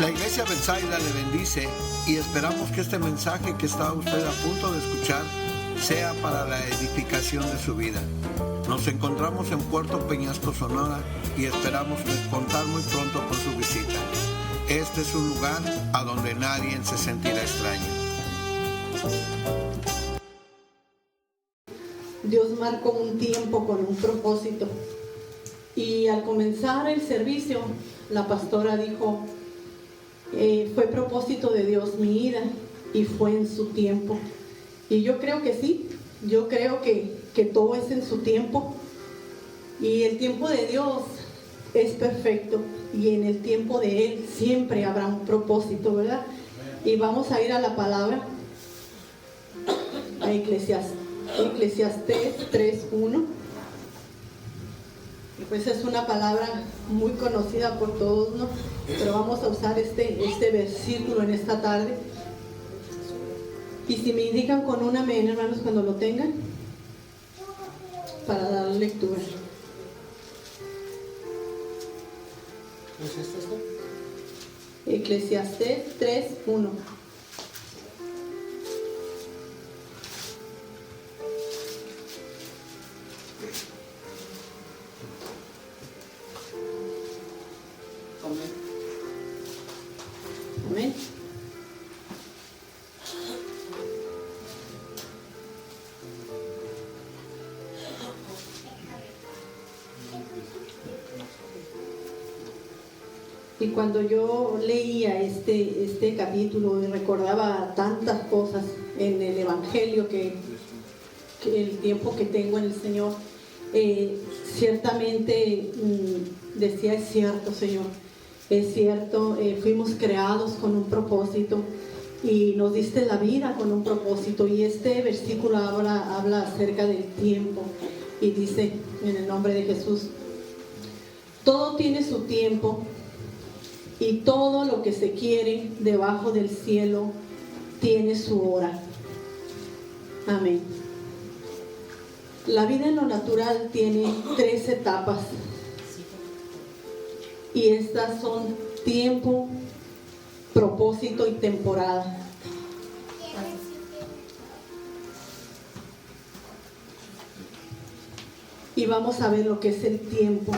La Iglesia Betsaida le bendice y esperamos que este mensaje que está usted a punto de escuchar sea para la edificación de su vida. Nos encontramos en Puerto Peñasco, Sonora, y esperamos contar muy pronto con su visita. Este es un lugar a donde nadie se sentirá extraño. Dios marcó un tiempo con un propósito. Y al comenzar el servicio, la pastora dijo, fue propósito de Dios mi ida y fue en su tiempo. Y yo creo que sí, yo creo que todo es en su tiempo. Y el tiempo de Dios es perfecto y en el tiempo de Él siempre habrá un propósito, ¿verdad? Y vamos a ir a la palabra, a Eclesiastés 3:1. Y pues es una palabra muy conocida por todos, ¿no? Pero vamos a usar este versículo en esta tarde. Y si me indican con un amén, hermanos, cuando lo tengan, para dar lectura. Eclesiastés 3:1. Amén. Y cuando yo leía este capítulo y recordaba tantas cosas en el Evangelio que el tiempo que tengo en el Señor, ciertamente decía, es cierto, Señor, es cierto, fuimos creados con un propósito y nos diste la vida con un propósito. Y este versículo habla acerca del tiempo y dice, en el nombre de Jesús, todo tiene su tiempo y todo lo que se quiere debajo del cielo tiene su hora. Amén. La vida en lo natural tiene 3 etapas. Y estas son tiempo, propósito y temporada. Y vamos a ver lo que es el tiempo.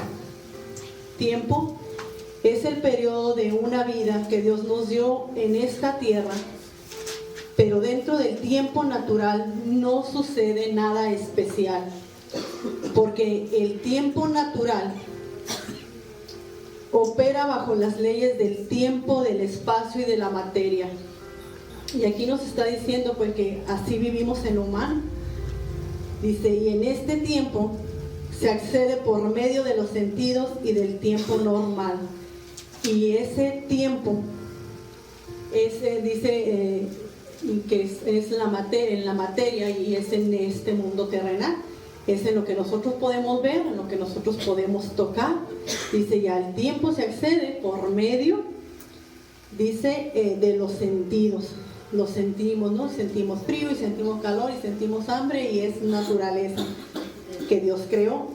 Tiempo es el periodo de una vida que Dios nos dio en esta tierra, pero dentro del tiempo natural no sucede nada especial, porque el tiempo natural opera bajo las leyes del tiempo, del espacio y de la materia. Y aquí nos está diciendo pues que así vivimos en lo humano. Dice, y en este tiempo se accede por medio de los sentidos y del tiempo normal. Y ese tiempo, dice que es la materia, en la materia, y es en este mundo terrenal. Es en lo que nosotros podemos ver, en lo que nosotros podemos tocar. Dice, ya el tiempo se accede por medio, dice, de los sentidos. Lo sentimos, ¿no? Sentimos frío y sentimos calor y sentimos hambre, y es naturaleza que Dios creó.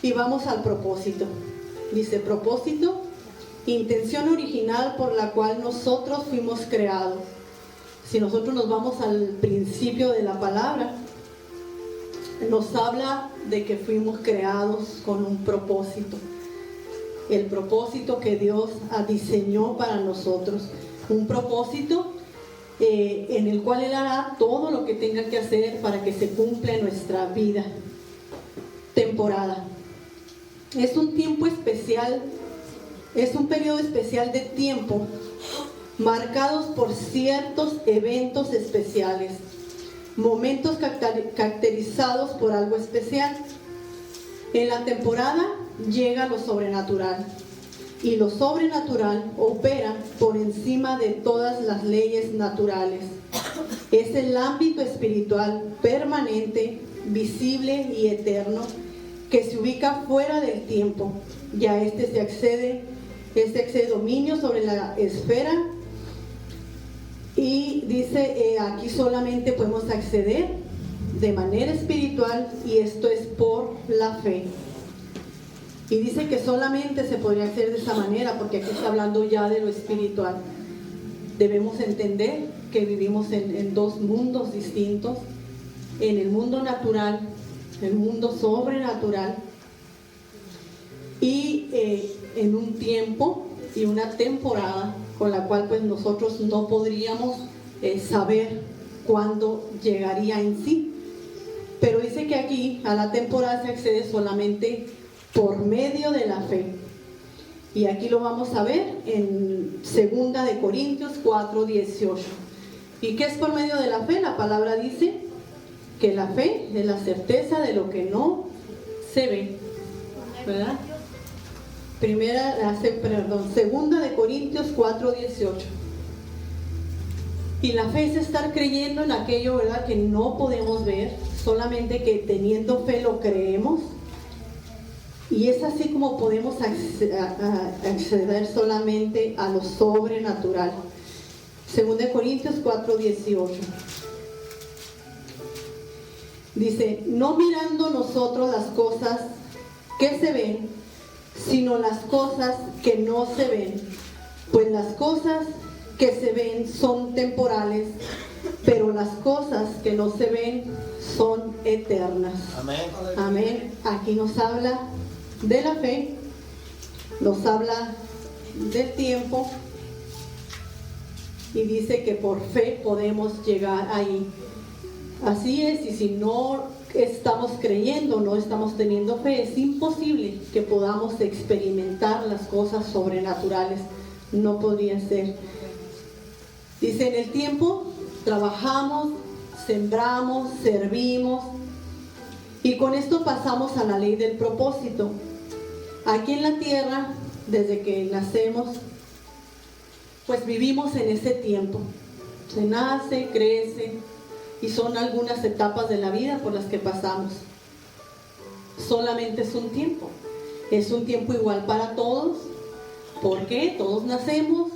Y vamos al propósito. Dice, propósito, intención original por la cual nosotros fuimos creados. Si nosotros nos vamos al principio de la palabra, nos habla de que fuimos creados con un propósito. El propósito que Dios diseñó para nosotros. Un propósito en el cual Él hará todo lo que tenga que hacer para que se cumpla en nuestra vida. Temporada. Es un tiempo especial, es un periodo especial de tiempo marcados por ciertos eventos especiales. Momentos caracterizados por algo especial. En la temporada llega lo sobrenatural, y lo sobrenatural opera por encima de todas las leyes naturales. Es el ámbito espiritual permanente, visible y eterno, que se ubica fuera del tiempo. Ya se accede dominio sobre la esfera. Y dice, aquí solamente podemos acceder de manera espiritual, y esto es por la fe. Y dice que solamente se podría hacer de esa manera, porque aquí está hablando ya de lo espiritual. Debemos entender que vivimos en dos mundos distintos, en el mundo natural, el mundo sobrenatural, y en un tiempo y una temporada con la cual pues nosotros no podríamos saber cuándo llegaría en sí. Pero dice que aquí a la temporada se accede solamente por medio de la fe. Y aquí lo vamos a ver en 2 de Corintios 4:18. ¿Y qué es por medio de la fe? La palabra dice que la fe es la certeza de lo que no se ve, ¿verdad? 2 de Corintios 4:18. Y la fe es estar creyendo en aquello, ¿verdad?, que no podemos ver, solamente que teniendo fe lo creemos. Y es así como podemos acceder solamente a lo sobrenatural. 2 de Corintios 4:18. Dice, no mirando nosotros las cosas que se ven, sino las cosas que no se ven. Pues las cosas que se ven son temporales, pero las cosas que no se ven son eternas. Amén. Amén. Aquí nos habla de la fe, nos habla del tiempo, y dice que por fe podemos llegar ahí. Así es, y si no estamos creyendo, no estamos teniendo fe, es imposible que podamos experimentar las cosas sobrenaturales. No podría ser. Dice, en el tiempo trabajamos, sembramos, servimos, y con esto pasamos a la ley del propósito. Aquí en la tierra, desde que nacemos, pues vivimos en ese tiempo. Se nace, crece, y son algunas etapas de la vida por las que pasamos. Solamente es un tiempo igual para todos, porque todos nacemos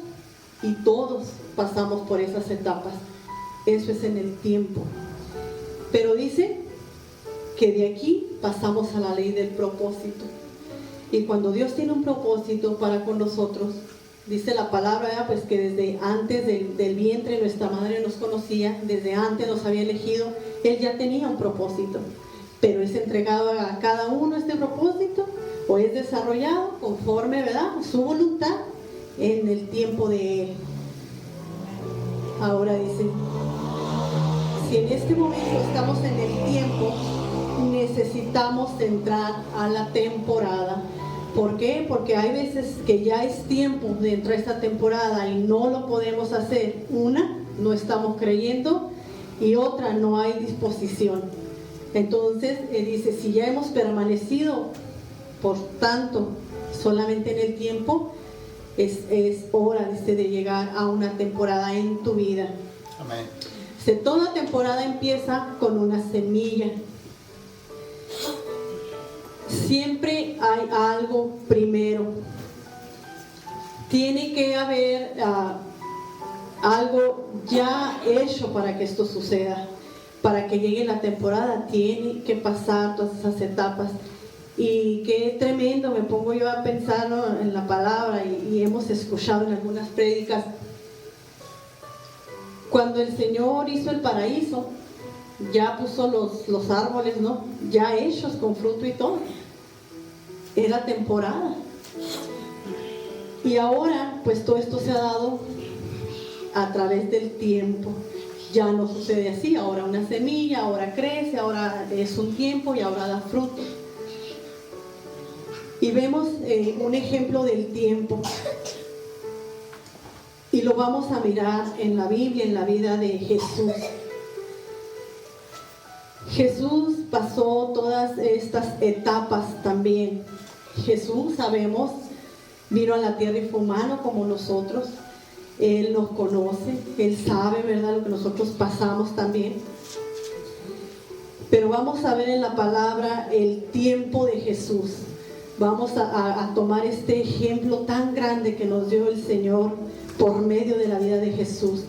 y todos pasamos por esas etapas. Eso es en el tiempo. Pero dice que de aquí pasamos a la ley del propósito. Y cuando Dios tiene un propósito para con nosotros, dice la palabra, pues que desde antes del vientre nuestra madre nos conocía, desde antes nos había elegido, Él ya tenía un propósito. Pero es entregado a cada uno este propósito, o es desarrollado conforme, ¿verdad?, su voluntad en el tiempo de Él. Ahora dice, si en este momento estamos en el tiempo, necesitamos entrar a la temporada. ¿Por qué? Porque hay veces que ya es tiempo de entrar a esta temporada y no lo podemos hacer. Una, no estamos creyendo, y otra, no hay disposición. Entonces, dice, si ya hemos permanecido, por tanto, solamente en el tiempo, es hora, dice, de llegar a una temporada en tu vida. Amén. Toda temporada empieza con una semilla. Siempre hay algo primero. Tiene que haber algo ya hecho para que esto suceda. Para que llegue la temporada tiene que pasar todas esas etapas. Y qué tremendo, me pongo yo a pensar, ¿no?, en la palabra, y hemos escuchado en algunas prédicas. Cuando el Señor hizo el paraíso, ya puso los árboles, ¿no?, ya hechos con fruto y todo. Era temporada. Y ahora, pues todo esto se ha dado a través del tiempo. Ya no sucede así. Ahora una semilla, ahora crece, ahora es un tiempo y ahora da fruto. Y vemos un ejemplo del tiempo. Y lo vamos a mirar en la Biblia, en la vida de Jesús. Jesús pasó todas estas etapas también. Jesús, sabemos, vino a la tierra y fue humano como nosotros. Él nos conoce, Él sabe, ¿verdad?, lo que nosotros pasamos también. Pero vamos a ver en la palabra el tiempo de Jesús. Vamos a tomar este ejemplo tan grande que nos dio el Señor por medio de la vida de Jesús.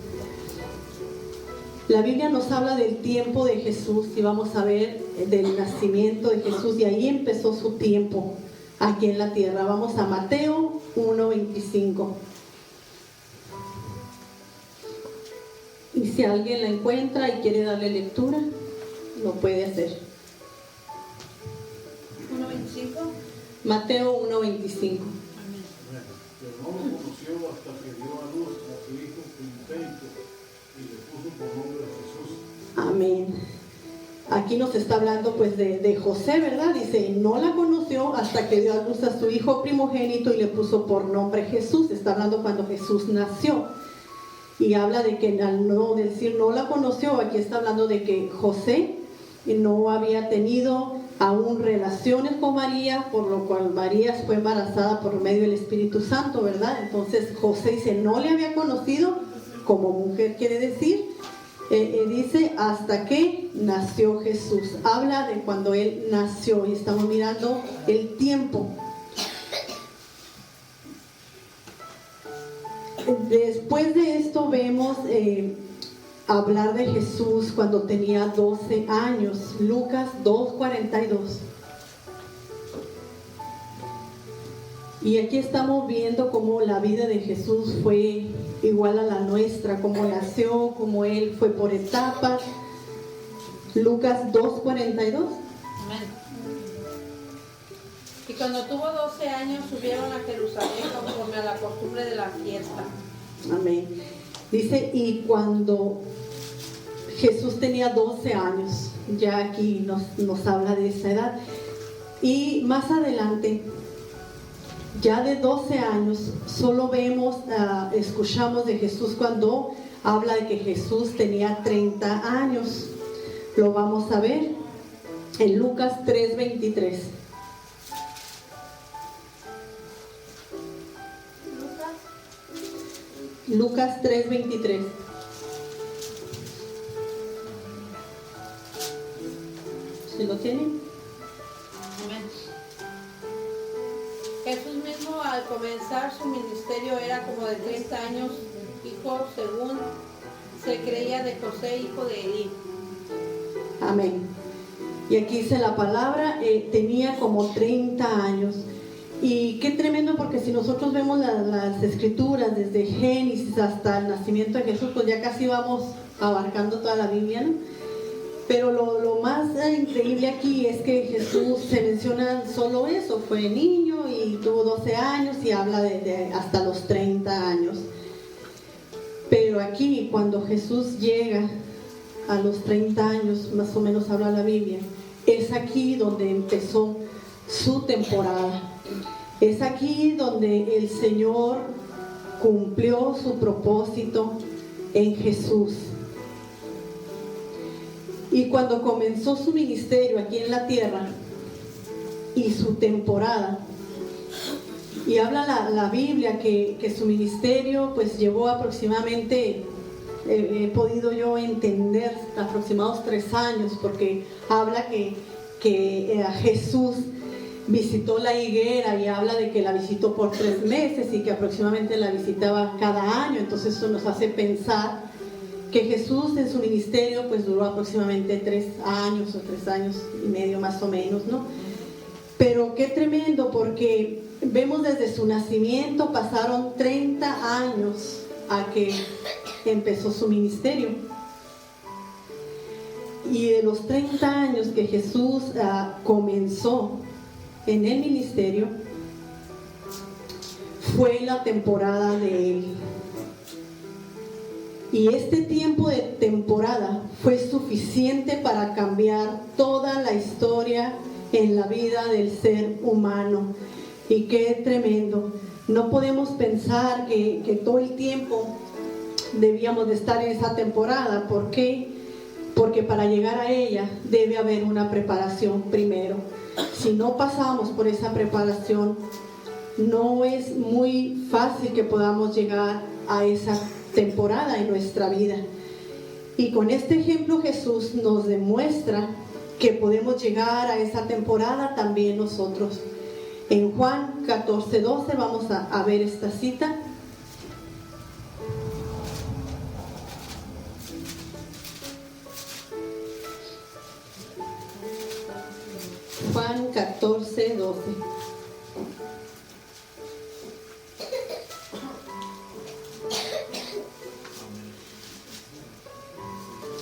La Biblia nos habla del tiempo de Jesús, y vamos a ver del nacimiento de Jesús, y ahí empezó su tiempo. aquí en la tierra. Vamos a Mateo 1:25. Y si alguien la encuentra y quiere darle lectura, lo puede hacer. 1:25. Mateo 1:25. Pero no lo conoció hasta que dio a luz a su hijo primogénito y le puso por nombre Jesús. Amén. Aquí nos está hablando pues de José, ¿verdad? Dice, no la conoció hasta que dio a luz a su hijo primogénito y le puso por nombre Jesús. Está hablando cuando Jesús nació. Y habla de que al no decir no la conoció, aquí está hablando de que José no había tenido aún relaciones con María, por lo cual María fue embarazada por medio del Espíritu Santo, ¿verdad? Entonces José dice, no le había conocido como mujer, quiere decir, dice, hasta que nació Jesús. Habla de cuando Él nació y estamos mirando el tiempo. Después de esto vemos hablar de Jesús cuando tenía 12 años. Lucas 2:42. Y aquí estamos viendo cómo la vida de Jesús fue igual a la nuestra, cómo nació, cómo Él fue por etapas. Lucas 2:42. Amén. Y cuando tuvo 12 años subieron a Jerusalén conforme a la costumbre de la fiesta. Amén. Dice, y cuando Jesús tenía 12 años, ya aquí nos habla de esa edad. Y más adelante, ya de 12 años, solo vemos, escuchamos de Jesús cuando habla de que Jesús tenía 30 años. Lo vamos a ver en Lucas 3:23. Lucas 3:23. ¿Se lo tienen? Amén. Jesús mismo al comenzar su ministerio era como de 30 años, hijo según se creía de José, hijo de Elí. Amén. Y aquí dice la palabra, tenía como 30 años. Y qué tremendo, porque si nosotros vemos las escrituras desde Génesis hasta el nacimiento de Jesús, pues ya casi vamos abarcando toda la Biblia, ¿no? Pero lo más increíble aquí es que Jesús se menciona solo eso, fue niño y tuvo 12 años y habla de hasta los 30 años. Pero aquí cuando Jesús llega a los 30 años, más o menos habla la Biblia, es aquí donde empezó su temporada. Es aquí donde el Señor cumplió su propósito en Jesús. Y cuando comenzó su ministerio aquí en la tierra y su temporada, y habla la Biblia que su ministerio pues llevó aproximadamente, he podido yo entender, aproximados 3 años, porque habla que Jesús visitó la higuera y habla de que la visitó por 3 meses y que aproximadamente la visitaba cada año. Entonces eso nos hace pensar que Jesús en su ministerio pues duró aproximadamente 3 años o 3 años y medio más o menos, ¿no? Pero qué tremendo, porque vemos desde su nacimiento pasaron 30 años a que empezó su ministerio. Y de los 30 años que Jesús comenzó en el ministerio, fue la temporada de Él. Y este tiempo de temporada fue suficiente para cambiar toda la historia en la vida del ser humano. Y qué tremendo. No podemos pensar que todo el tiempo debíamos de estar en esa temporada. ¿Por qué? Porque para llegar a ella debe haber una preparación primero. Si no pasamos por esa preparación, no es muy fácil que podamos llegar a esa temporada en nuestra vida. Y con este ejemplo Jesús nos demuestra que podemos llegar a esa temporada también nosotros. En Juan 14:12 vamos a ver esta cita. Juan 14:12.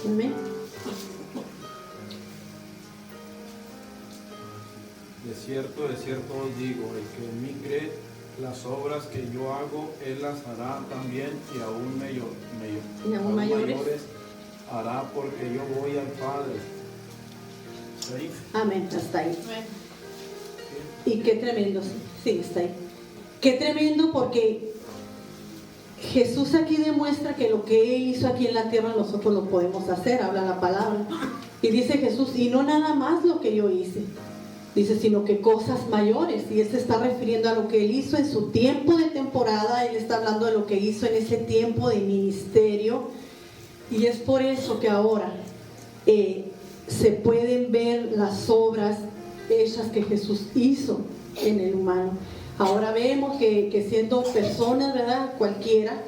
Amén. De cierto os digo, el que en mí cree, las obras que yo hago, él las hará también, y aún mayores hará, porque yo voy al Padre. ¿Sí? Amén, hasta ahí. Amén. Y qué tremendo, sí, está ahí. Qué tremendo, porque Jesús aquí demuestra que lo que Él hizo aquí en la tierra nosotros lo podemos hacer, habla la palabra. Y dice Jesús, y no nada más lo que yo hice, dice, sino que cosas mayores. Y Él se está refiriendo a lo que Él hizo en su tiempo de temporada. Él está hablando de lo que hizo en ese tiempo de ministerio. Y es por eso que ahora se pueden ver las obras hechas que Jesús hizo en el humano. Ahora vemos que siendo personas, ¿verdad?, cualquiera,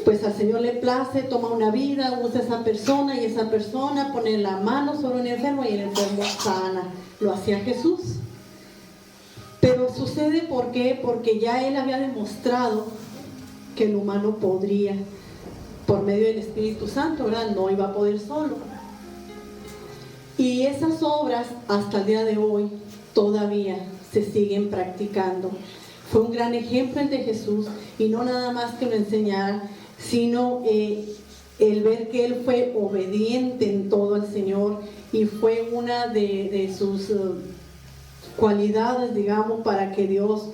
pues al Señor le place, toma una vida, usa esa persona, y esa persona pone la mano sobre un enfermo y el enfermo sana. Lo hacía Jesús. Pero sucede, ¿por qué? Porque ya Él había demostrado que el humano podría, por medio del Espíritu Santo, ¿verdad? No iba a poder solo. Y esas obras hasta el día de hoy todavía se siguen practicando. Fue un gran ejemplo el de Jesús, y no nada más que lo enseñara, sino el ver que Él fue obediente en todo al Señor, y fue una de sus cualidades, digamos, para que Dios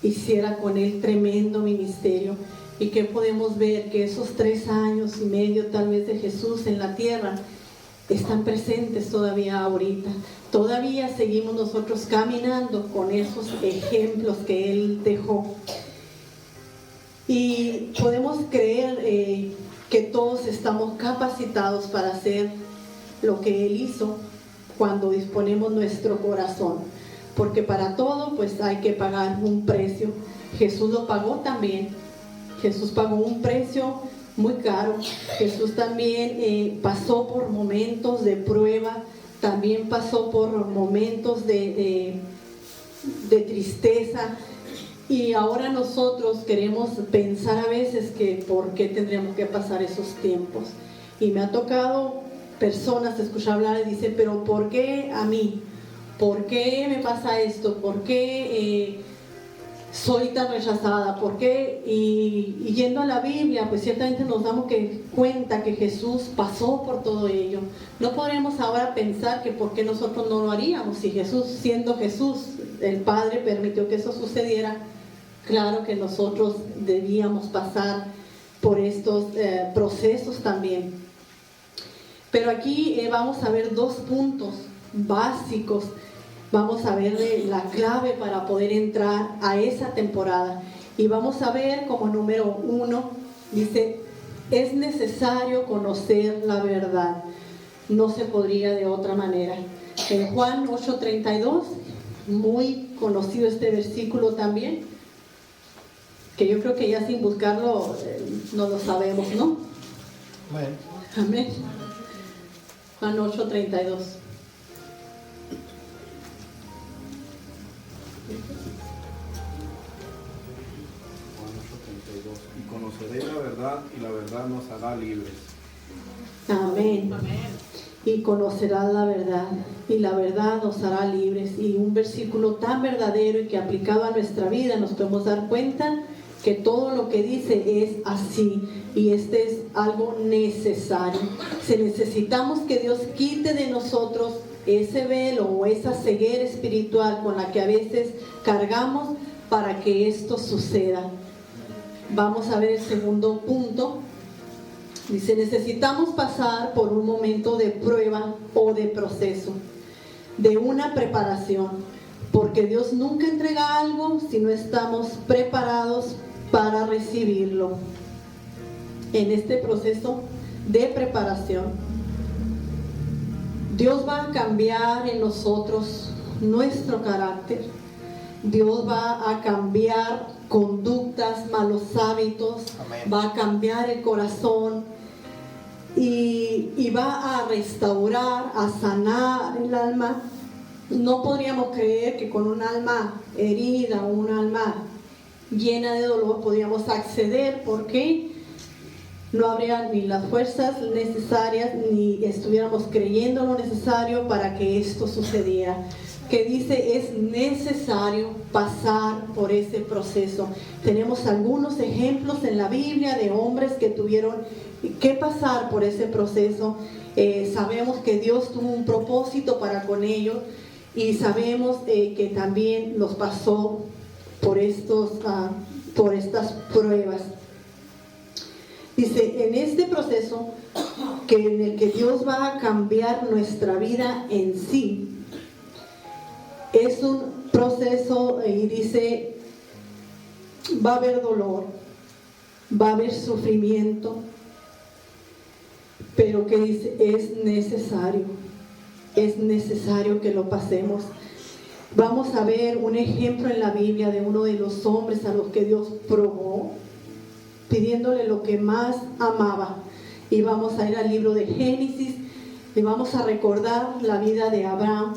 hiciera con Él tremendo ministerio. Y que podemos ver que esos 3 años y medio tal vez de Jesús en la tierra están presentes todavía ahorita. Todavía seguimos nosotros caminando con esos ejemplos que Él dejó. Y podemos creer que todos estamos capacitados para hacer lo que Él hizo cuando disponemos nuestro corazón. Porque para todo pues hay que pagar un precio. Jesús lo pagó también. Jesús pagó un precio muy caro. Jesús también pasó por momentos de prueba, también pasó por momentos de tristeza. Y ahora nosotros queremos pensar a veces que por qué tendríamos que pasar esos tiempos. Y me ha tocado personas escuchar hablar y dicen, pero ¿por qué a mí? ¿Por qué me pasa esto? ¿Por qué soy tan rechazada? ¿Por qué? Y yendo a la Biblia, pues ciertamente nos damos cuenta que Jesús pasó por todo ello. No podremos ahora pensar que por qué nosotros no lo haríamos. Si Jesús, siendo Jesús, el Padre permitió que eso sucediera, claro que nosotros debíamos pasar por estos procesos también. Pero aquí vamos a ver 2 puntos básicos. Vamos a ver la clave para poder entrar a esa temporada. Y vamos a ver como número 1, dice, es necesario conocer la verdad. No se podría de otra manera. En Juan 8:32, muy conocido este versículo también, que yo creo que ya sin buscarlo no lo sabemos, ¿no? Bueno. Amén. Juan 8:32. Y conoceréis la verdad, y la verdad nos hará libres. Amén. Y conocerás la verdad, y la verdad nos hará libres. Y un versículo tan verdadero y que aplicado a nuestra vida nos podemos dar cuenta que todo lo que dice es así, y este es algo necesario. Si necesitamos que Dios quite de nosotros ese velo o esa ceguera espiritual con la que a veces cargamos para que esto suceda. Vamos a ver el segundo punto. Dice, necesitamos pasar por un momento de prueba o de proceso, de una preparación, porque Dios nunca entrega algo si no estamos preparados para recibirlo. En este proceso de preparación, Dios va a cambiar en nosotros nuestro carácter. Dios va a cambiar conductas, malos hábitos. Amén. Va a cambiar el corazón y va a restaurar, a sanar el alma. No podríamos creer que con un alma herida o un alma llena de dolor podríamos acceder. ¿Por qué? no habría ni las fuerzas necesarias, ni estuviéramos creyendo lo necesario para que esto sucediera. Que dice, es necesario pasar por ese proceso. Tenemos algunos ejemplos en la Biblia de hombres que tuvieron que pasar por ese proceso. Sabemos que Dios tuvo un propósito para con ellos, y sabemos que también los pasó por estas pruebas. Dice, en este proceso en el que Dios va a cambiar nuestra vida en sí, es un proceso, y dice, va a haber dolor, va a haber sufrimiento, pero que dice, es necesario que lo pasemos. Vamos a ver un ejemplo en la Biblia de uno de los hombres a los que Dios probó, pidiéndole lo que más amaba. Y vamos a ir al libro de Génesis y vamos a recordar la vida de Abraham.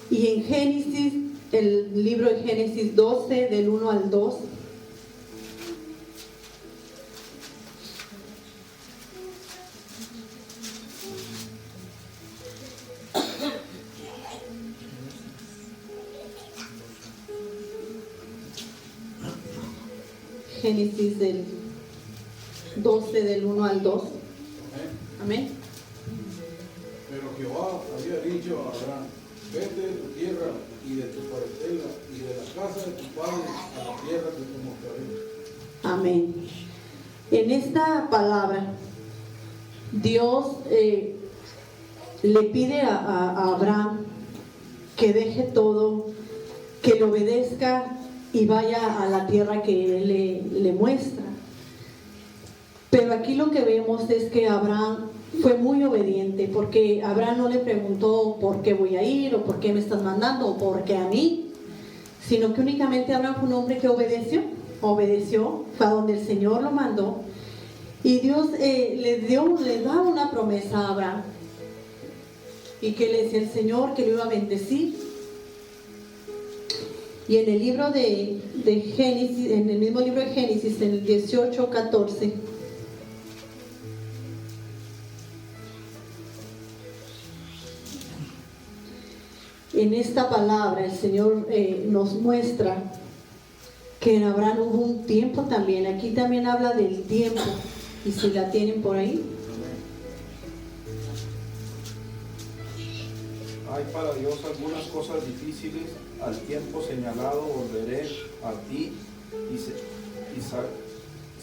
Y en Génesis, el libro de Génesis 12, del 1 al 2. Génesis del 12, del 1 al 2. Amén. Pero Jehová había dicho a Abraham: vete de tu tierra y de tu parentela y de la casa de tu padre a la tierra que te mostraré. Amén. En esta palabra, Dios le pide a Abraham que deje todo, que le obedezca y vaya a la tierra que él le muestra. Pero aquí lo que vemos es que Abraham fue muy obediente, porque Abraham no le preguntó por qué voy a ir, o por qué me estás mandando, o por qué a mí, sino que únicamente Abraham fue un hombre que obedeció, fue a donde el Señor lo mandó, y Dios le da una promesa a Abraham, y que le decía el Señor que lo iba a bendecir. Y en el libro de Génesis, en el mismo libro de Génesis, en el 18:14, en esta palabra el Señor nos muestra que en Abraham hubo un tiempo también. Aquí también habla del tiempo, y si la tienen por ahí. Hay para Dios algunas cosas difíciles, al tiempo señalado volveré a ti, y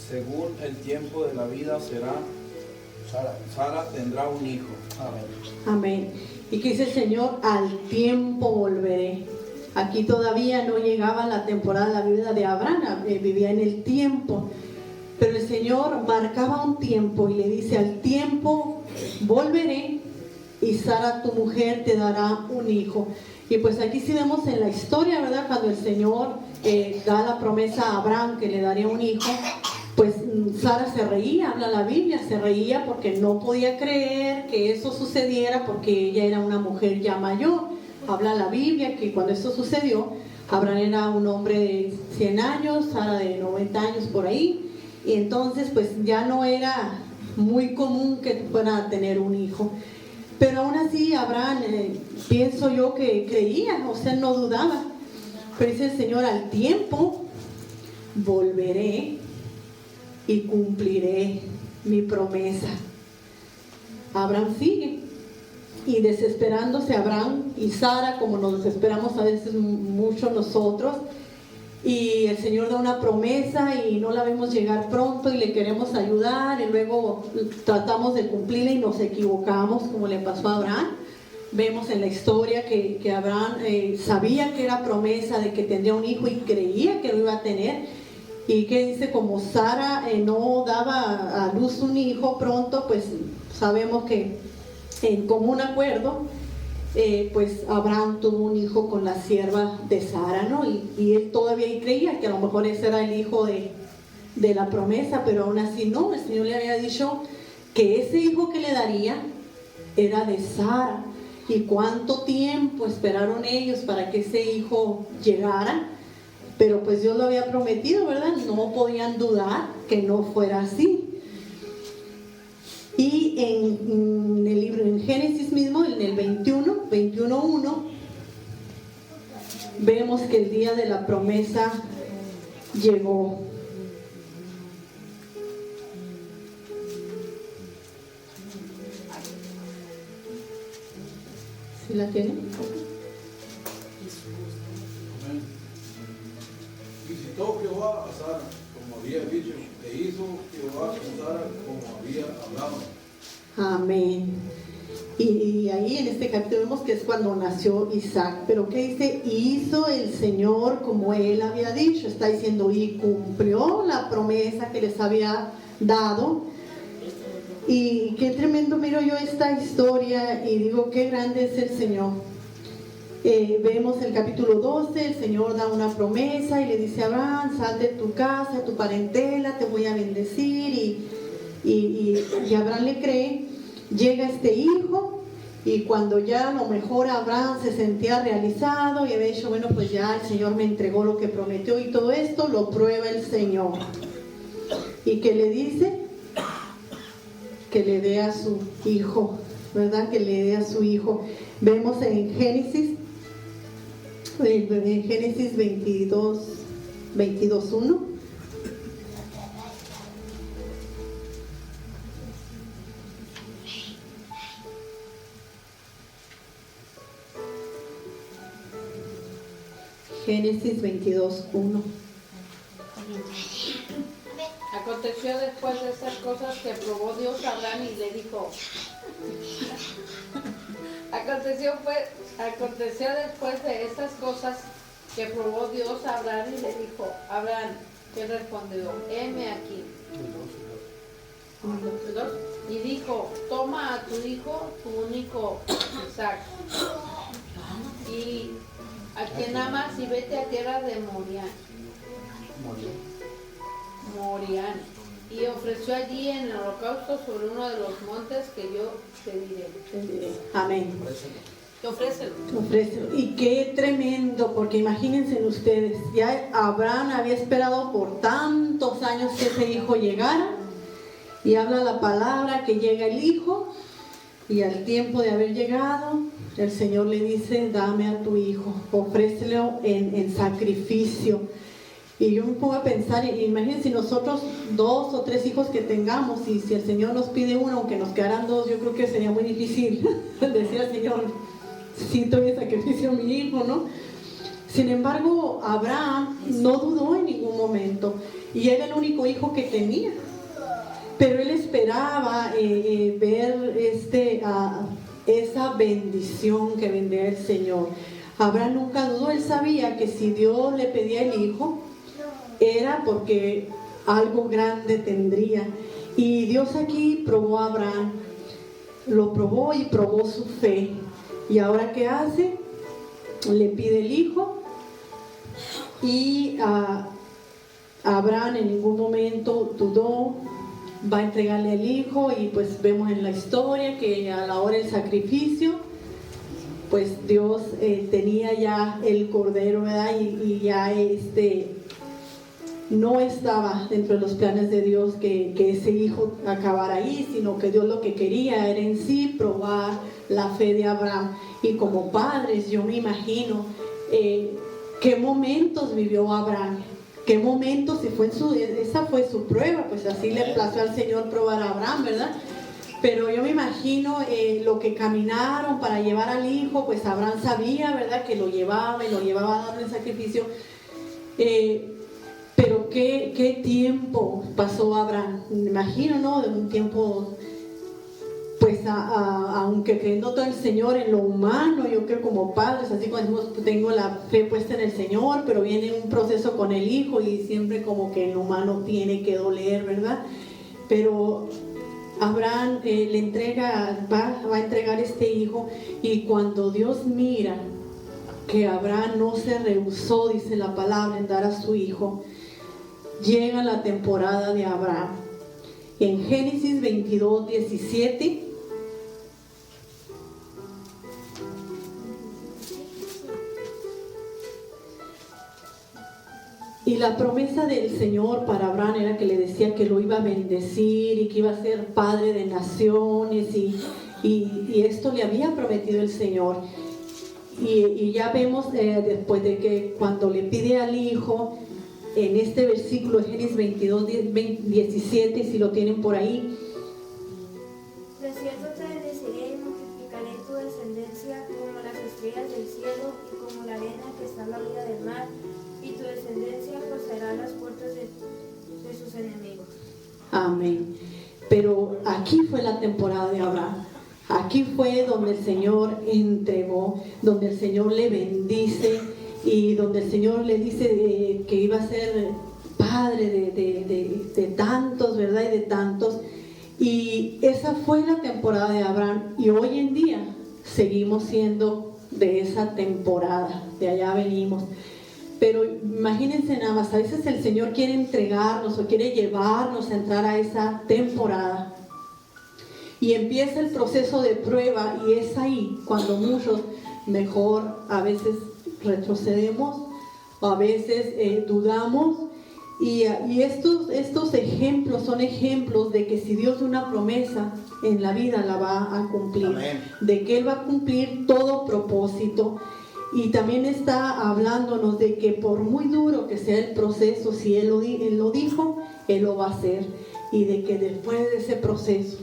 según el tiempo de la vida será, Sara tendrá un hijo. Amén. Amén. Y que dice el Señor, al tiempo volveré. Aquí todavía no llegaba la temporada de la vida de Abraham, vivía en el tiempo. Pero el Señor marcaba un tiempo y le dice, al tiempo volveré, y Sara tu mujer te dará un hijo. Y pues aquí sí vemos en la historia, ¿verdad? Cuando el Señor da la promesa a Abraham que le daría un hijo, pues Sara se reía, habla la Biblia, se reía porque no podía creer que eso sucediera, porque ella era una mujer ya mayor. Habla la Biblia que cuando esto sucedió, Abraham era un hombre de 100 años, Sara de 90 años por ahí, y entonces pues ya no era muy común que fuera a tener un hijo. Pero aún así Abraham, pienso yo que creía, o sea, no dudaba. Pero dice el Señor, al tiempo volveré y cumpliré mi promesa. Abraham sigue, y desesperándose Abraham y Sara, como nos desesperamos a veces mucho nosotros, y el Señor da una promesa y no la vemos llegar pronto y le queremos ayudar, y luego tratamos de cumplirla y nos equivocamos, como le pasó a Abraham. Vemos en la historia que Abraham sabía que era promesa de que tendría un hijo y creía que lo iba a tener, y que dice, como Sara no daba a luz un hijo pronto, pues sabemos que en común acuerdo, pues Abraham tuvo un hijo con la sierva de Sara, ¿no? Y él todavía creía que a lo mejor ese era el hijo de la promesa, pero aún así no. El Señor le había dicho que ese hijo que le daría era de Sara. y cuánto tiempo esperaron ellos para que ese hijo llegara, pero pues Dios lo había prometido, ¿verdad? No podían dudar que no fuera así. Y en el libro, en Génesis mismo, en el 21:1, vemos que el día de la promesa llegó. ¿Sí la tienen? Amén. Visitó Jehová a Sara, como había dicho, e hizo Jehová con Sara como había hablado. Amén. Y ahí en este capítulo vemos que es cuando nació Isaac. Pero ¿qué dice? Hizo el Señor como Él había dicho. Está diciendo, y cumplió la promesa que les había dado. Y qué tremendo miro yo esta historia y digo, qué grande es el Señor. Vemos el capítulo 12, el Señor da una promesa y le dice a Abraham, sal de tu casa, de tu parentela, te voy a bendecir. Y Abraham le cree. Llega este hijo y cuando ya a lo mejor Abraham se sentía realizado y había dicho, bueno, pues ya el Señor me entregó lo que prometió y todo esto, lo prueba el Señor. ¿Y qué le dice? Que le dé a su hijo, ¿verdad? Que le dé a su hijo. Vemos en Génesis 22:1. Génesis 22:1. Aconteció después de estas cosas que probó Dios a Abraham y le dijo. Aconteció después de estas cosas que probó Dios a Abraham y le dijo, Abraham, él respondió, heme aquí. Y dijo, toma a tu hijo, tu único Isaac, y a quien amas, y vete a tierra de Morián, y ofreció allí en el holocausto sobre uno de los montes que yo te diré. Amén. Ofrécelo. Y qué tremendo, porque imagínense ustedes, ya Abraham había esperado por tantos años que ese hijo llegara, y habla la palabra que llega el hijo, y al tiempo de haber llegado, el Señor le dice, dame a tu hijo, ofrécelo en sacrificio. Y yo me pongo a pensar, imagínense nosotros 2 o 3 hijos que tengamos, y si el Señor nos pide uno, aunque nos quedaran 2, yo creo que sería muy difícil decir al Señor, sí, doy sacrificio a mi hijo, ¿no? Sin embargo, Abraham no dudó en ningún momento, y era el único hijo que tenía, pero él esperaba ver esa bendición que vendría el Señor. Abraham nunca dudó, él sabía que si Dios le pedía el hijo, era porque algo grande tendría. Y Dios aquí probó a Abraham, lo probó y probó su fe. Y ahora ¿qué hace? Le pide el hijo, y Abraham en ningún momento dudó, va a entregarle el hijo. Y pues vemos en la historia que a la hora del sacrificio, pues Dios tenía ya el cordero, ¿verdad? Y ya no estaba dentro de los planes de Dios que ese hijo acabara ahí, sino que Dios lo que quería era en sí probar la fe de Abraham. Y como padres, yo me imagino qué momentos vivió Abraham, qué momentos, esa fue su prueba, pues así le plació al Señor probar a Abraham, ¿verdad? Pero yo me imagino lo que caminaron para llevar al hijo, pues Abraham sabía, ¿verdad?, que lo llevaba y lo llevaba a darle el sacrificio. Pero qué tiempo pasó Abraham, me imagino, ¿no? De un tiempo, pues aunque creyendo todo el Señor en lo humano, yo creo como padres, así como decimos, tengo la fe puesta en el Señor, pero viene un proceso con el hijo y siempre como que en lo humano tiene que doler, ¿verdad? Pero Abraham va a entregar este hijo, y cuando Dios mira que Abraham no se rehusó, dice la palabra, en dar a su hijo, llega la temporada de Abraham. En Génesis 22:17 Y la promesa del Señor para Abraham era que le decía que lo iba a bendecir y que iba a ser padre de naciones y esto le había prometido el Señor. Y ya vemos después de que cuando le pide al hijo, en este versículo de Génesis 22, 17, si lo tienen por ahí. De cierto te bendeciré y multiplicaré tu descendencia como las estrellas del cielo y como la arena que está a la orilla del mar, y tu descendencia poseerá las puertas de sus enemigos. Amén. Pero aquí fue la temporada de Abraham. Aquí fue donde el Señor entregó, donde el Señor le bendice y donde el Señor le dice que iba a ser padre de tantos, ¿verdad? Y de tantos. Y esa fue la temporada de Abraham. Y hoy en día seguimos siendo de esa temporada. De allá venimos. Pero imagínense nada más, a veces el Señor quiere entregarnos o quiere llevarnos a entrar a esa temporada. Y empieza el proceso de prueba y es ahí cuando muchos mejor a veces retrocedemos o a veces dudamos. Y estos ejemplos son ejemplos de que si Dios da una promesa en la vida la va a cumplir. Amén. De que Él va a cumplir todo propósito. Y también está hablándonos de que por muy duro que sea el proceso, si Él lo dijo, Él lo va a hacer. Y de que después de ese proceso,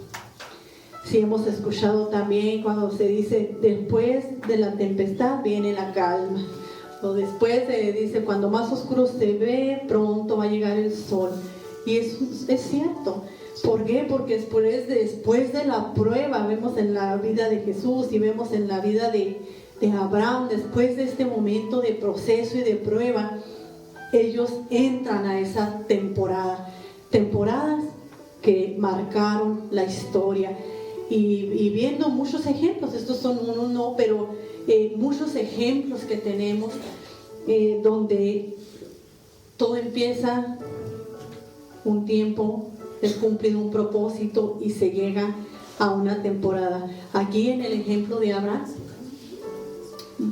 si hemos escuchado también cuando se dice, después de la tempestad viene la calma. O después dice, cuando más oscuro se ve, pronto va a llegar el sol. Y eso es cierto. ¿Por qué? Porque después de la prueba, vemos en la vida de Jesús y vemos en la vida de Abraham, después de este momento de proceso y de prueba, ellos entran a esa temporada. Temporadas que marcaron la historia. Y viendo muchos ejemplos, estos son uno, pero muchos ejemplos que tenemos donde todo empieza un tiempo, es cumplido un propósito y se llega a una temporada. Aquí en el ejemplo de Abraham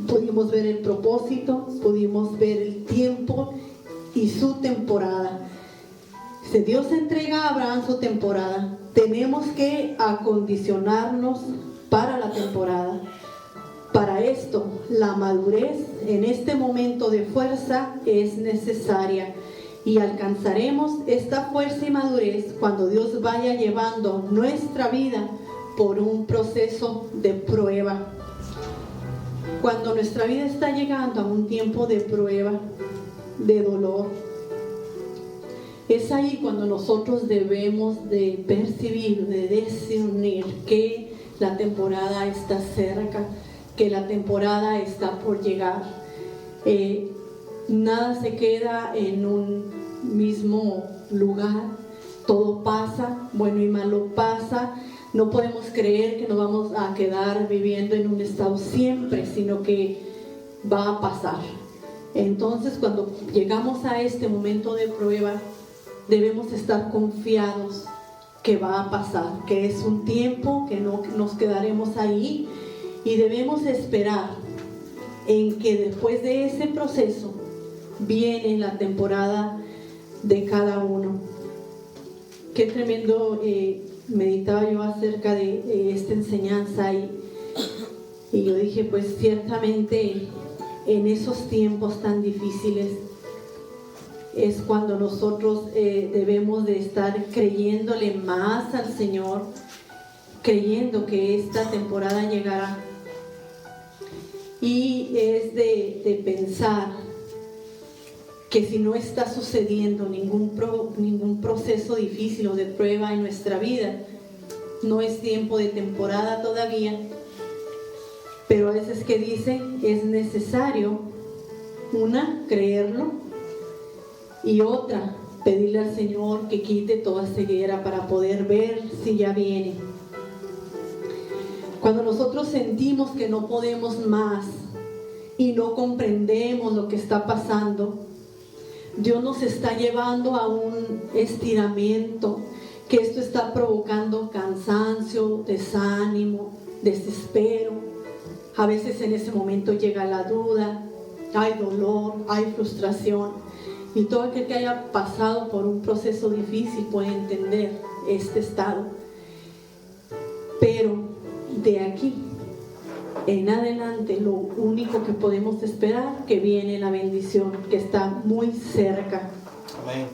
pudimos ver el propósito, pudimos ver el tiempo y su temporada. Si Dios entrega a Abraham su temporada, tenemos que acondicionarnos para la temporada. Para esto, la madurez en este momento de fuerza es necesaria y alcanzaremos esta fuerza y madurez cuando Dios vaya llevando nuestra vida por un proceso de prueba. Cuando nuestra vida está llegando a un tiempo de prueba, de dolor, es ahí cuando nosotros debemos de percibir, de discernir que la temporada está cerca, que la temporada está por llegar. Nada se queda en un mismo lugar, todo pasa, bueno y malo pasa. No podemos creer que nos vamos a quedar viviendo en un estado siempre, sino que va a pasar. Entonces, cuando llegamos a este momento de prueba, debemos estar confiados que va a pasar, que es un tiempo, que no nos quedaremos ahí y debemos esperar en que después de ese proceso viene la temporada de cada uno. Qué tremendo meditaba yo acerca de esta enseñanza y yo dije, pues ciertamente en esos tiempos tan difíciles es cuando nosotros debemos de estar creyéndole más al Señor, creyendo que esta temporada llegará. Y es de pensar que si no está sucediendo ningún proceso difícil o de prueba en nuestra vida, no es tiempo de temporada todavía. Pero a veces que dicen es necesario, una, creerlo, y otra, pedirle al Señor que quite toda ceguera para poder ver si ya viene. Cuando nosotros sentimos que no podemos más y no comprendemos lo que está pasando, Dios nos está llevando a un estiramiento, que esto está provocando cansancio, desánimo, desespero. A veces en ese momento llega la duda, hay dolor, hay frustración. Y todo aquel que haya pasado por un proceso difícil puede entender este estado. Pero de aquí en adelante lo único que podemos esperar, que viene la bendición, que está muy cerca. Amén.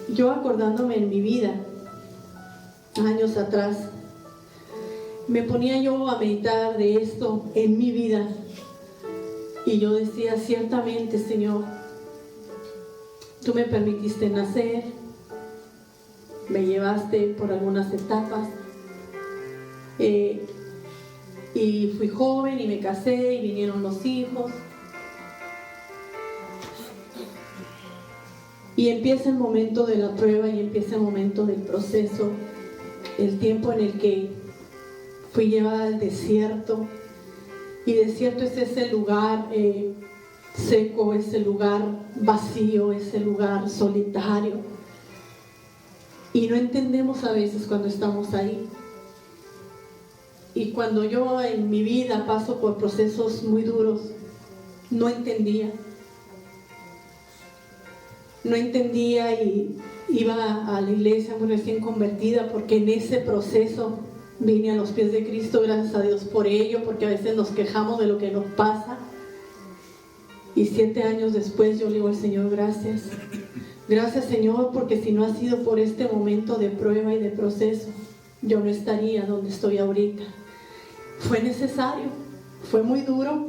Yo acordándome en mi vida, años atrás, me ponía yo a meditar de esto en mi vida. Y yo decía, ciertamente, Señor, tú me permitiste nacer, me llevaste por algunas etapas, y fui joven y me casé y vinieron los hijos. Y empieza el momento de la prueba y empieza el momento del proceso, el tiempo en el que fui llevada al desierto. Y desierto es ese lugar seco, ese lugar vacío, ese lugar solitario. Y no entendemos a veces cuando estamos ahí. Y cuando yo en mi vida paso por procesos muy duros, no entendía. No entendía y iba a la iglesia muy recién convertida porque en ese proceso vine a los pies de Cristo, gracias a Dios por ello, porque a veces nos quejamos de lo que nos pasa. Y 7 años después yo le digo al Señor, gracias. Gracias, Señor, porque si no ha sido por este momento de prueba y de proceso, yo no estaría donde estoy ahorita. Fue necesario, fue muy duro.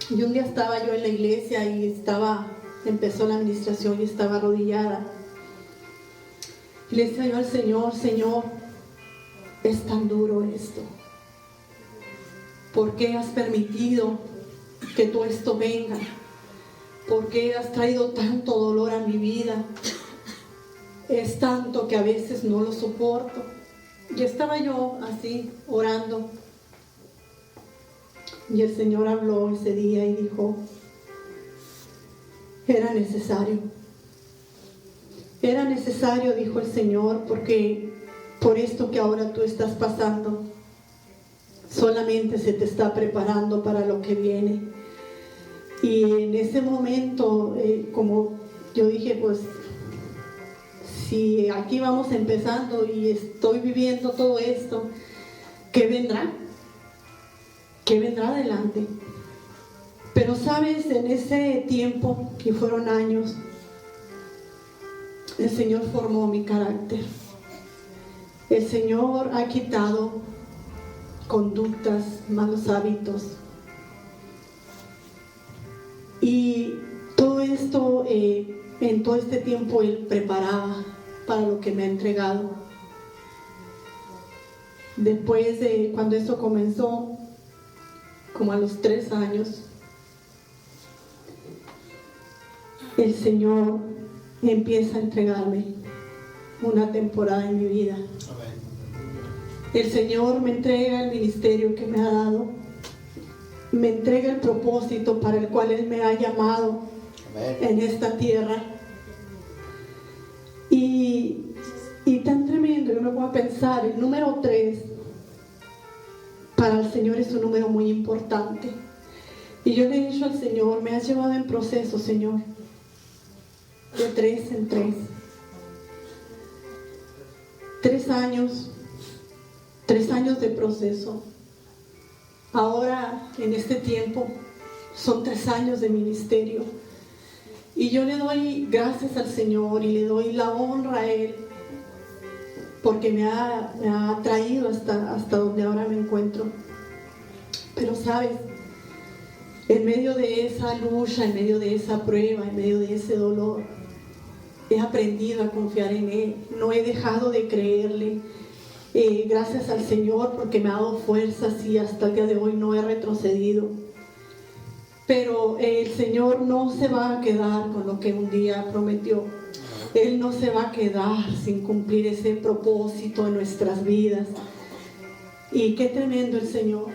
Y un día estaba yo en la iglesia y empezó la administración y estaba arrodillada. Y le decía yo al Señor, Señor, es tan duro esto. ¿Por qué has permitido que todo esto venga? ¿Por qué has traído tanto dolor a mi vida? Es tanto que a veces no lo soporto. Y estaba yo así, orando. Y el Señor habló ese día y dijo, era necesario. Era necesario, dijo el Señor, porque por esto que ahora tú estás pasando, solamente se te está preparando para lo que viene. Y en ese momento, como yo dije, pues, si aquí vamos empezando y estoy viviendo todo esto, ¿qué vendrá? ¿Qué vendrá adelante? Pero sabes, en ese tiempo, que fueron años, el Señor formó mi carácter. El Señor ha quitado conductas, malos hábitos. Y todo esto, en todo este tiempo, Él preparaba para lo que me ha entregado. Después de cuando esto comenzó, como a los 3 años, el Señor empieza a entregarme una temporada en mi vida. El Señor me entrega el ministerio que me ha dado, me entrega el propósito para el cual Él me ha llamado en esta tierra. Y tan tremendo, yo me voy a pensar, el número 3 para el Señor es un número muy importante. Y yo le he dicho al Señor, me has llevado en proceso, Señor, de 3 en 3. 3 años, 3 años de proceso. Ahora, en este tiempo, son 3 años de ministerio. Y yo le doy gracias al Señor y le doy la honra a Él, porque me ha traído hasta donde ahora me encuentro. Pero sabes, en medio de esa lucha, en medio de esa prueba, en medio de ese dolor, he aprendido a confiar en Él. No he dejado de creerle. Gracias al Señor porque me ha dado fuerzas y hasta el día de hoy no he retrocedido. Pero el Señor no se va a quedar con lo que un día prometió. Él no se va a quedar sin cumplir ese propósito en nuestras vidas. Y qué tremendo el Señor.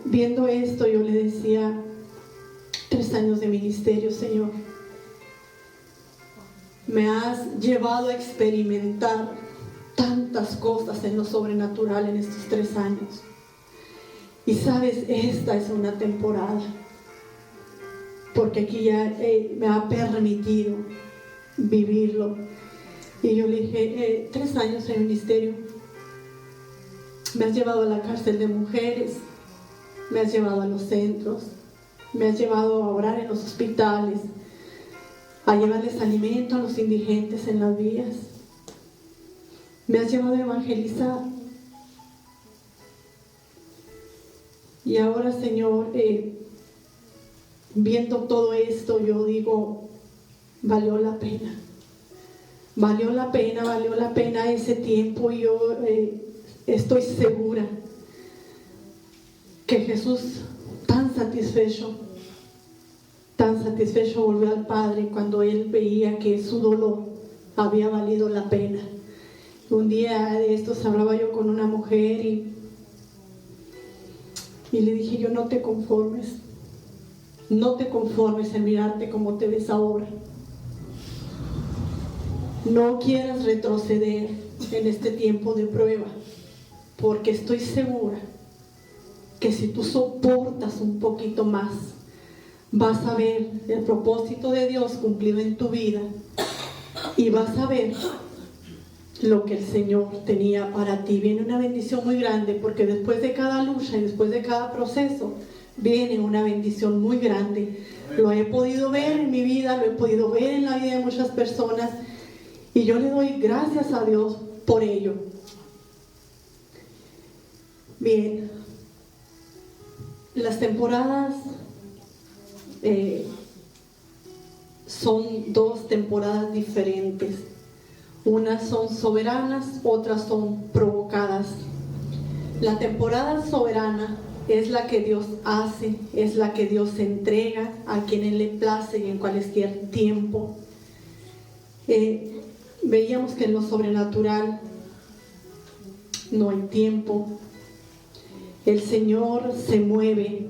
Viendo esto, yo le decía, 3 años de ministerio, Señor. Me has llevado a experimentar tantas cosas en lo sobrenatural en estos 3 años. Y sabes, esta es una temporada, porque aquí ya me ha permitido vivirlo. Y yo le dije, 3 años en el ministerio, me has llevado a la cárcel de mujeres, me has llevado a los centros, me has llevado a orar en los hospitales, a llevarles alimento a los indigentes en las vías, me has llevado a evangelizar. Y ahora, Señor, viendo todo esto, yo digo, valió la pena. Valió la pena ese tiempo. Y yo estoy segura que Jesús, tan satisfecho volvió al Padre cuando Él veía que su dolor había valido la pena. Un día de estos hablaba yo con una mujer y le dije yo, no te conformes en mirarte como te ves ahora. No quieras retroceder en este tiempo de prueba, porque estoy segura que si tú soportas un poquito más, vas a ver el propósito de Dios cumplido en tu vida y vas a ver lo que el Señor tenía para ti. Viene una bendición muy grande, porque después de cada lucha y después de cada proceso viene una bendición muy grande. Lo he podido ver en mi vida, lo he podido ver en la vida de muchas personas, y yo le doy gracias a Dios por ello. Bien, las temporadas son 2 temporadas diferentes. Unas son soberanas, otras son provocadas. La temporada soberana es la que Dios hace, es la que Dios entrega a quien Él le place y en cualquier tiempo. Veíamos que en lo sobrenatural no hay tiempo. El Señor se mueve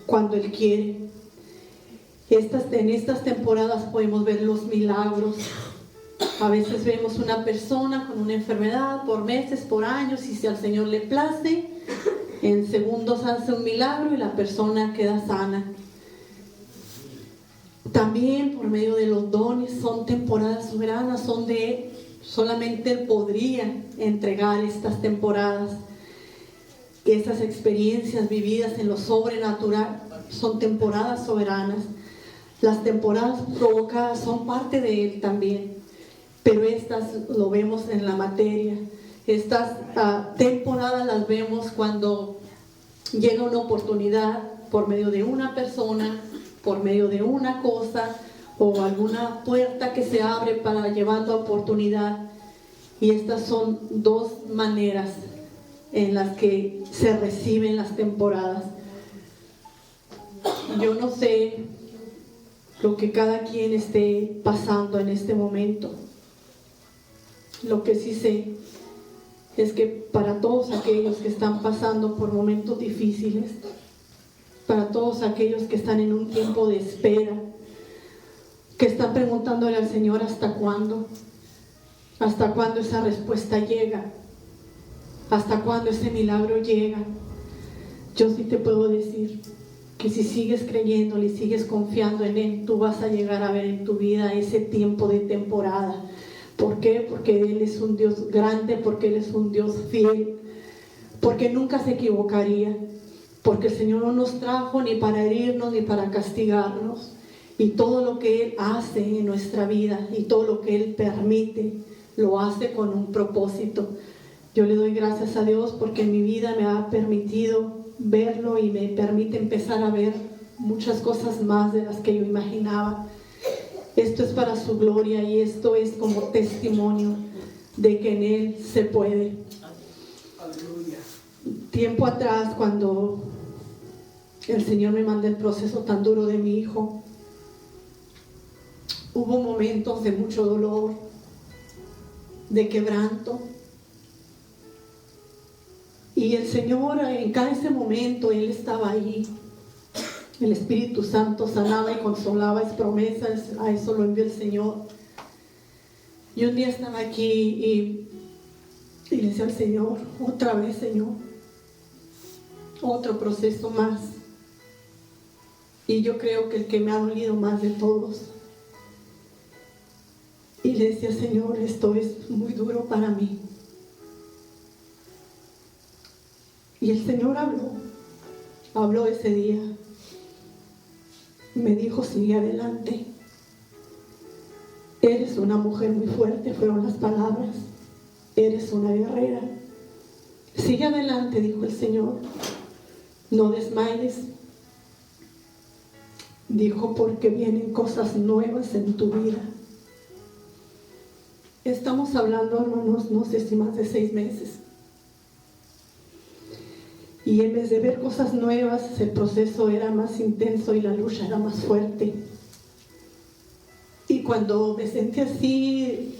cuando Él quiere. En estas temporadas podemos ver los milagros. A veces vemos una persona con una enfermedad por meses, por años, y si al Señor le place, en segundos hace un milagro y la persona queda sana. También por medio de los dones son temporadas soberanas, solamente Él podría entregar estas temporadas. Esas experiencias vividas en lo sobrenatural son temporadas soberanas. Las temporadas provocadas son parte de Él también, pero estas lo vemos en la materia. Estas temporadas las vemos cuando llega una oportunidad por medio de una persona, por medio de una cosa o alguna puerta que se abre para llevando oportunidad. Y estas son 2 maneras en las que se reciben las temporadas. Yo no sé lo que cada quien esté pasando en este momento. Lo que sí sé es que para todos aquellos que están pasando por momentos difíciles, para todos aquellos que están en un tiempo de espera, que están preguntándole al Señor hasta cuándo esa respuesta llega, hasta cuándo ese milagro llega, yo sí te puedo decir que si sigues creyéndole y sigues confiando en Él, tú vas a llegar a ver en tu vida ese tiempo de temporada. ¿Por qué? Porque Él es un Dios grande, porque Él es un Dios fiel, porque nunca se equivocaría, porque el Señor no nos trajo ni para herirnos ni para castigarnos, y todo lo que Él hace en nuestra vida y todo lo que Él permite, lo hace con un propósito. Yo le doy gracias a Dios porque en mi vida me ha permitido verlo y me permite empezar a ver muchas cosas más de las que yo imaginaba. Esto es para su gloria y esto es como testimonio de que en Él se puede. Aleluya. Tiempo atrás, cuando el Señor me manda el proceso tan duro de mi hijo, hubo momentos de mucho dolor, de quebranto. Y el Señor, en cada ese momento, Él estaba ahí. El Espíritu Santo sanaba y consolaba, es promesas, a eso lo envió el Señor. Y un día estaba aquí y le decía al Señor, otra vez, Señor, otro proceso más. Y yo creo que el que me ha dolido más de todos. Y le decía, Señor, esto es muy duro para mí. Y el Señor habló ese día. Me dijo, sigue adelante. Eres una mujer muy fuerte, fueron las palabras. Eres una guerrera. Sigue adelante, dijo el Señor. No desmayes. Dijo, porque vienen cosas nuevas en tu vida. Estamos hablando, hermanos, no sé si más de 6 meses. Y en vez de ver cosas nuevas, el proceso era más intenso y la lucha era más fuerte. Y cuando me sentí así,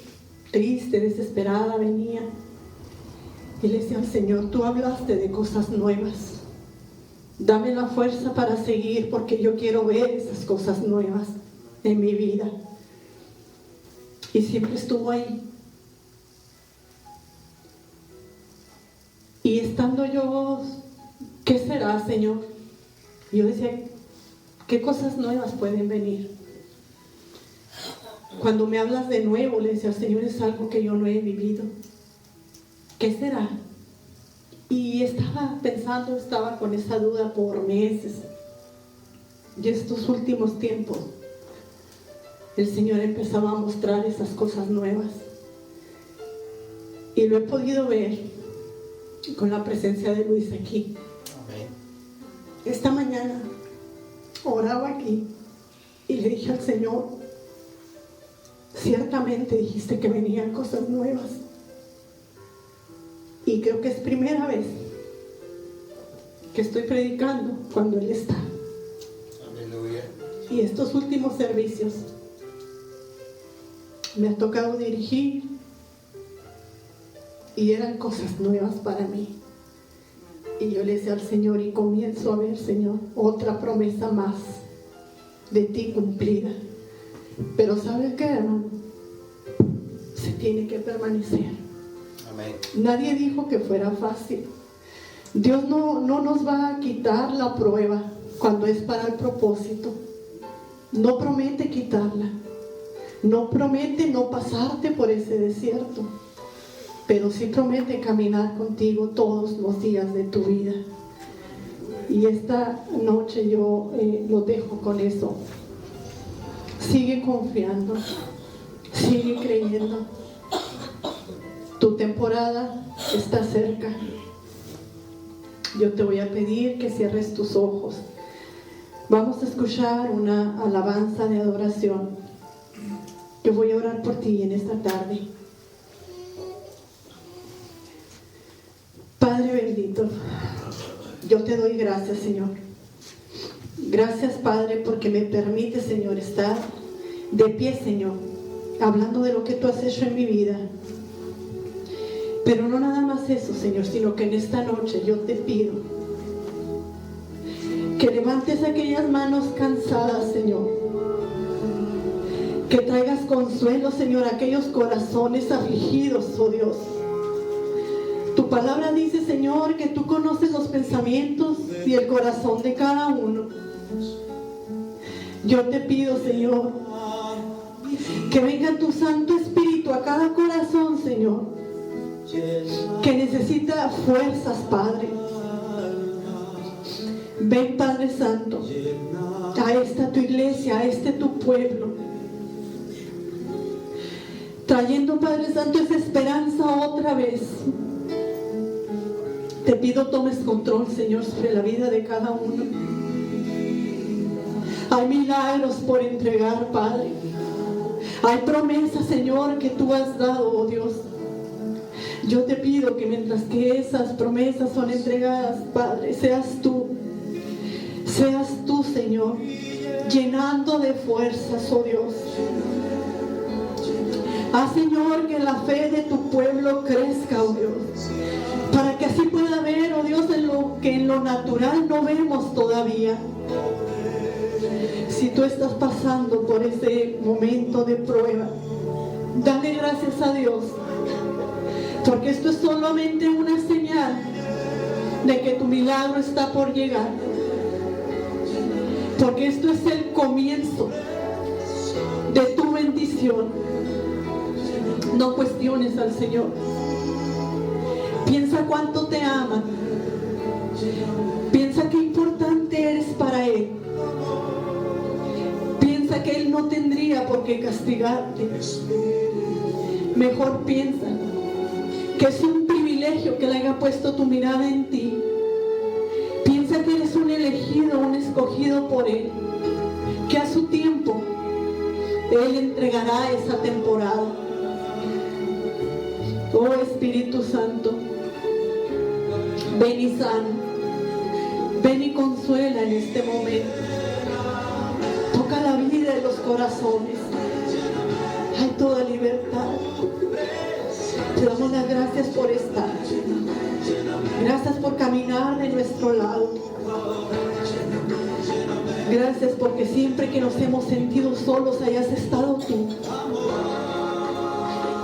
triste, desesperada, venía y le decía al Señor, tú hablaste de cosas nuevas. Dame la fuerza para seguir, porque yo quiero ver esas cosas nuevas en mi vida. Y siempre estuvo ahí. Y estando yo, ¿qué será, Señor? Yo decía, ¿qué cosas nuevas pueden venir? Cuando me hablas de nuevo, le decía al Señor, es algo que yo no he vivido. ¿Qué será? Y estaba pensando, estaba con esa duda por meses. Y estos últimos tiempos, el Señor empezaba a mostrar esas cosas nuevas. Y lo he podido ver con la presencia de Luis aquí. Amén. Esta mañana oraba aquí y le dije al Señor, ciertamente dijiste que venían cosas nuevas. Y creo que es primera vez que estoy predicando cuando Él está. Aleluya. Y estos últimos servicios me ha tocado dirigir y eran cosas nuevas para mí. Y yo le decía al Señor, y comienzo a ver, Señor, otra promesa más de ti cumplida. Pero ¿sabes qué, hermano? Se tiene que permanecer. Amén. Nadie dijo que fuera fácil. Dios no nos va a quitar la prueba cuando es para el propósito. No promete quitarla. No promete no pasarte por ese desierto. Pero sí promete caminar contigo todos los días de tu vida. Y esta noche yo lo dejo con eso. Sigue confiando. Sigue creyendo. Tu temporada está cerca. Yo te voy a pedir que cierres tus ojos. Vamos a escuchar una alabanza de adoración. Yo voy a orar por ti en esta tarde. Padre bendito, yo te doy gracias, Señor. Gracias, Padre, porque me permite, Señor, estar de pie, Señor, hablando de lo que tú has hecho en mi vida. Pero no nada más eso, Señor, sino que en esta noche yo te pido que levantes aquellas manos cansadas, Señor. Que traigas consuelo, Señor, a aquellos corazones afligidos, oh Dios. Tu palabra dice, Señor, que tú conoces los pensamientos y el corazón de cada uno. Yo te pido, Señor, que venga tu Santo Espíritu a cada corazón, Señor, que necesita fuerzas, Padre. Ven, Padre Santo, a esta tu iglesia, a este tu pueblo, trayendo, Padre Santo, esa esperanza otra vez. Te pido tomes control, Señor, sobre la vida de cada uno. Hay milagros por entregar, Padre. Hay promesas, Señor, que tú has dado, oh Dios. Yo te pido que mientras que esas promesas son entregadas, Padre, seas tú, Señor, llenando de fuerzas, oh Dios. Haz, Señor, que la fe de tu pueblo crezca, oh Dios, para que así pueda ver, oh Dios, en lo que en lo natural no vemos todavía. Si tú estás pasando por ese momento de prueba, dale gracias a Dios, porque esto es solamente una señal de que tu milagro está por llegar, porque esto es el comienzo de tu bendición. No cuestiones al Señor. Piensa cuánto te ama. Piensa qué importante eres para Él. Piensa que Él no tendría por qué castigarte. Mejor piensa que es un privilegio que Él haya puesto tu mirada en ti. Piensa que eres un elegido, un escogido por Él, que a su tiempo Él entregará esa temporada. Oh Espíritu Santo, ven y sana, ven y consuela en este momento. Toca la vida de los corazones. Hay toda libertad. Te damos las gracias por estar. Gracias por caminar de nuestro lado. Gracias porque siempre que nos hemos sentido solos hayas estado tú.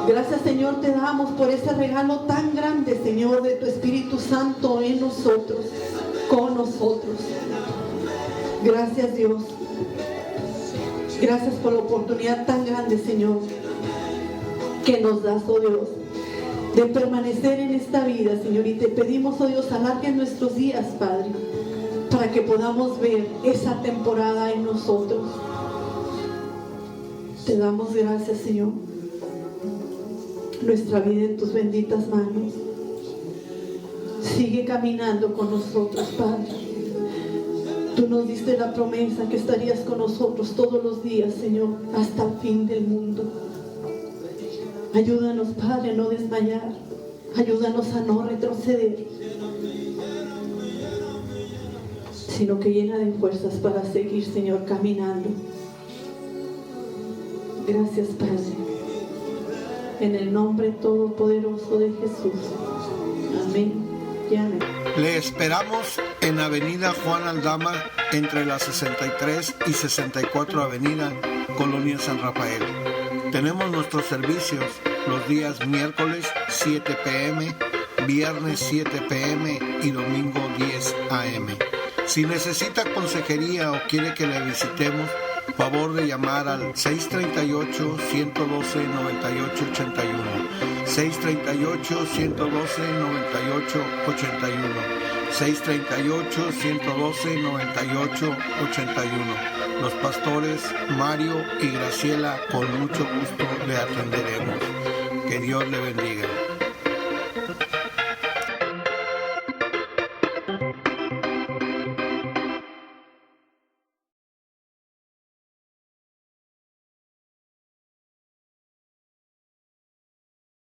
Gracias, Señor, te damos por ese regalo tan grande, Señor, de tu Espíritu Santo en nosotros, con nosotros. Gracias, Dios. Gracias por la oportunidad tan grande, Señor, que nos das, oh Dios, de permanecer en esta vida, Señor. Y te pedimos, oh Dios, alargue nuestros días, Padre, para que podamos ver esa temporada en nosotros. Te damos gracias, Señor. Nuestra vida en tus benditas manos. Sigue caminando con nosotros, Padre. Tú nos diste la promesa que estarías con nosotros todos los días, Señor, hasta el fin del mundo. Ayúdanos, Padre, a no desmayar. Ayúdanos a no retroceder, sino que llena de fuerzas para seguir, Señor, caminando. Gracias, Padre. En el nombre todopoderoso de Jesús. Amén y amén. Le esperamos en Avenida Juan Aldama, entre la 63 y 64 Avenida, Colonia San Rafael. Tenemos nuestros servicios los días miércoles 7 p.m., viernes 7 p.m. y domingo 10 a.m. Si necesita consejería o quiere que le visitemos, favor de llamar al 638-112-9881, 638-112-9881, 638-112-9881. Los pastores Mario y Graciela con mucho gusto le atenderemos. Que Dios le bendiga.